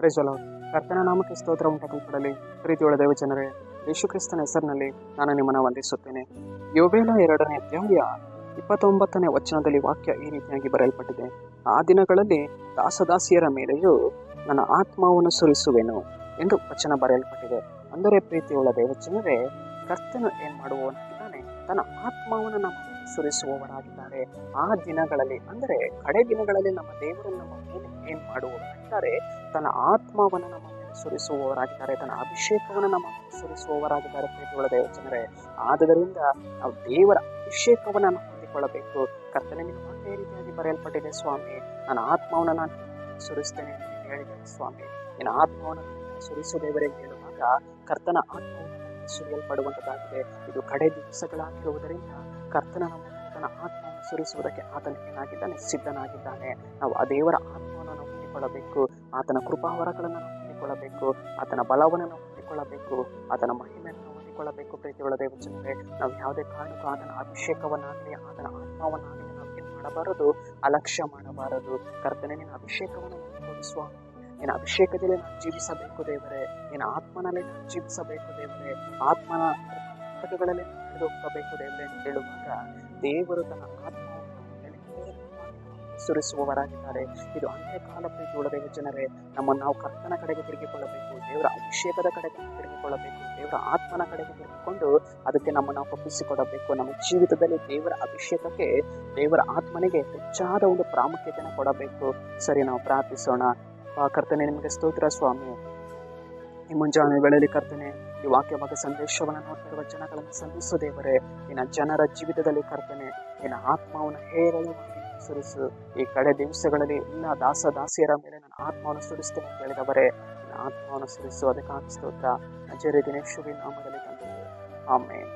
Price the lord. ಕರ್ತನ ನಾಮಕ್ಕೆ ಸ್ತೋತ್ರ ಉಂಟಾಗಲ್ಪಡಲಿ. ಪ್ರೀತಿಯುಳ್ಳ ದೇವ ಜನರೇ, ಯೇಸು ಕ್ರಿಸ್ತನ ಹೆಸರಿನಲ್ಲಿ ನಾನು ನಿಮ್ಮನ್ನು ವಂದಿಸುತ್ತೇನೆ. ಯೋಬೇಲ 2ನೇ ಅಧ್ಯಾಯ 29ನೇ ವಚನದಲ್ಲಿ ವಾಕ್ಯ ಈ ರೀತಿಯಾಗಿ ಬರೆಯಲ್ಪಟ್ಟಿದೆ. ಆ ದಿನಗಳಲ್ಲಿ ದಾಸದಾಸಿಯರ ಮೇಲೆಯೂ ನನ್ನ ಆತ್ಮವನ್ನು ಸುರಿಸುವೆನು ಎಂದು ವಚನ ಬರೆಯಲ್ಪಟ್ಟಿದೆ. ಅಂದರೆ ಪ್ರೀತಿಯುಳ್ಳ ದೇವ ಜನರೇ, ಕರ್ತನು ಏನ್ ಮಾಡುವವನಾಗಿದ್ದಾನೆ, ತನ್ನ ಆತ್ಮವನ್ನು ನಮ್ಮ ಸುರಿಸುವವರಾಗಿದ್ದಾರೆ. ಆ ದಿನಗಳಲ್ಲಿ ಅಂದರೆ ಕಡೆ ದಿನಗಳಲ್ಲಿ ನಮ್ಮ ದೇವರು ನಮ್ಮ ಮೇಲೆ ಏನ್ ಮಾಡುವವರಾಗಿದ್ದಾರೆ, ತನ್ನ ಆತ್ಮವನ್ನು ನಮ್ಮ ಮೇಲೆ ಸುರಿಸುವವರಾಗಿದ್ದಾರೆ, ತನ್ನ ಅಭಿಷೇಕವನ್ನು ನಮ್ಮ ಮೇಲೆ ಸುರಿಸುವವರಾಗಿದ್ದಾರೆ. ಪ್ರೀತಿಯುಳ್ಳ ದೇವ ಜನರೇ, ಆದುದರಿಂದ ನಾವು ದೇವರ ಅಭಿಷೇಕವನ್ನು ನಾವು ಹೊಂದಿಕೊಳ್ಳಬೇಕು. ಕರ್ತನಿನ ಮಾತು ಈ ರೀತಿಯಾಗಿ ಬರೆಯಲ್ಪಟ್ಟಿದೆ, ಸ್ವಾಮಿ ನನ್ನ ಆತ್ಮವನ್ನು ನಾನು ಸುರಿಸ್ತೇನೆ ಎಂದು ಹೇಳಿದ್ದೇನೆ. ಸ್ವಾಮಿ ನಿನ್ನ ಆತ್ಮವನ್ನು ಸುರಿಸು ದೇವರೇ ಹೇಳುವಾಗ ಕರ್ತನ ಆತ್ಮವನ್ನು ಸುರಿಯಲ್ಪಡುವಂತದ್ದಾಗಿದೆ. ಇದು ಕಡೆ ದಿವಸಗಳಾಗಿರುವುದರಿಂದ ಕರ್ತನ ತನ್ನ ಆತ್ಮವನ್ನು ಸುರಿಸುವುದಕ್ಕೆ ಆತನ ಏನಾಗಿದ್ದಾನೆ, ಸಿದ್ಧನಾಗಿದ್ದಾನೆ. ನಾವು ಆ ದೇವರ ಆತ್ಮವನ್ನು ನಾವು ಹೊಂದಿಕೊಳ್ಳಬೇಕು, ಆತನ ಕೃಪಾವರಗಳನ್ನು ನಾವು ಹೊಂದಿಕೊಳ್ಳಬೇಕು, ಆತನ ಬಲವನ್ನು ನಾವು ಹೊಂದಿಕೊಳ್ಳಬೇಕು, ಆತನ ಮಹಿಮೆಯನ್ನು ನಾವು ಹೊಂದಿಕೊಳ್ಳಬೇಕು. ಪ್ರೀತಿಯುಳ್ಳ ದೇವ ಜನರೇ, ನಾವು ಯಾವುದೇ ಕಾರಣಕ್ಕೂ ಆತನ ಅಭಿಷೇಕವನ್ನಾಗಲಿ ಆತನ ಆತ್ಮವನ್ನಾಗಲಿ ನಾವು ಏನು ಮಾಡಬಾರದು, ಅಲಕ್ಷ್ಯ ಮಾಡಬಾರದು. ಕರ್ತನೇ, ನಿನ್ನ ಅಭಿಷೇಕವನ್ನು ಕೊಡಿಸುವ, ನಿನ್ನ ಅಭಿಷೇಕದಲ್ಲಿ ನಾವು ಜೀವಿಸಬೇಕು ದೇವರೇ, ನಿನ್ನ ಆತ್ಮನಲ್ಲಿ ನಾವು ಜೀವಿಸಬೇಕು ದೇವರೇ, ಆತ್ಮನ ಮಾರ್ಗಗಳಲ್ಲಿ ನಡೆದು ಹೋಗಬೇಕು ದೇವರೇ ಅಂತ ಹೇಳುವಾಗ ದೇವರು ತನ್ನ ಆತ್ಮವನ್ನು ಸುರಿಸುವವರಾಗಿದ್ದಾರೆ. ಇದು ಅಂತ್ಯಕಾಲ. ಪ್ರೀತಿಯುಳ್ಳ ದೇವ ಜನರೇ, ನಮ್ಮನ್ನು ನಾವು ಕರ್ತನ ಕಡೆಗೆ ತಿರುಗಿಕೊಳ್ಳಬೇಕು, ದೇವರ ಅಭಿಷೇಕದ ಕಡೆಗೆ ತಿರುಗಿಕೊಳ್ಳಬೇಕು, ದೇವರ ಆತ್ಮನ ಕಡೆಗೆ ತಿರುಗಿಕೊಂಡು ಅದಕ್ಕೆ ನಮ್ಮನ್ನು ನಾವು ಒಪ್ಪಿಸಿಕೊಡಬೇಕು. ನಮ್ಮ ಜೀವಿತದಲ್ಲಿ ದೇವರ ಅಭಿಷೇಕಕ್ಕೆ, ದೇವರ ಆತ್ಮನಿಗೆ ಹೆಚ್ಚಾದ ಒಂದು ಪ್ರಾಮುಖ್ಯತೆಯನ್ನು ಕೊಡಬೇಕು. ಸರಿ, ನಾವು ಪ್ರಾರ್ಥಿಸೋಣ. ಕರ್ತನೆ, ನಿಮಗೆ ಸ್ತೋತ್ರ ಸ್ವಾಮಿ. ಈ ಮುಂಜಾನೆ ವೇಳೆಯಲ್ಲಿ ಕರ್ತನೆ, ಈ ವಾಕ್ಯವಾದ ಸಂದೇಶವನ್ನು ನೋಡ್ತಿರುವ ಜನಗಳನ್ನು ಸಂಧಿಸು ದೇವರೇ. ನಿನ್ನ ಜನರ ಜೀವಿತದಲ್ಲಿ ಕರ್ತನೆ, ನಿನ್ನ ಆತ್ಮವನ್ನು ಹೇರಳವಾಗಿ ಸುರಿಸು. ಈ ಕಡೆ ದಿವಸಗಳಲ್ಲಿ ಎಲ್ಲ ದಾಸಿಯರ ಮೇಲೆ ನನ್ನ ಆತ್ಮವನ್ನು ಸುರಿಸ್ತೇನೆ ಅಂತ ಹೇಳಿದವರೇ, ನಿನ್ನ ಆತ್ಮವನ್ನು ಸುರಿಸು. ಅದಕ್ಕಾಗಿ ಸ್ತೋತ್ರ. ನಜರೇತಿನ ಯೇಸುವಿನ ನಾಮದಲ್ಲಿ ತಂದೆ, ಆಮೆನ್.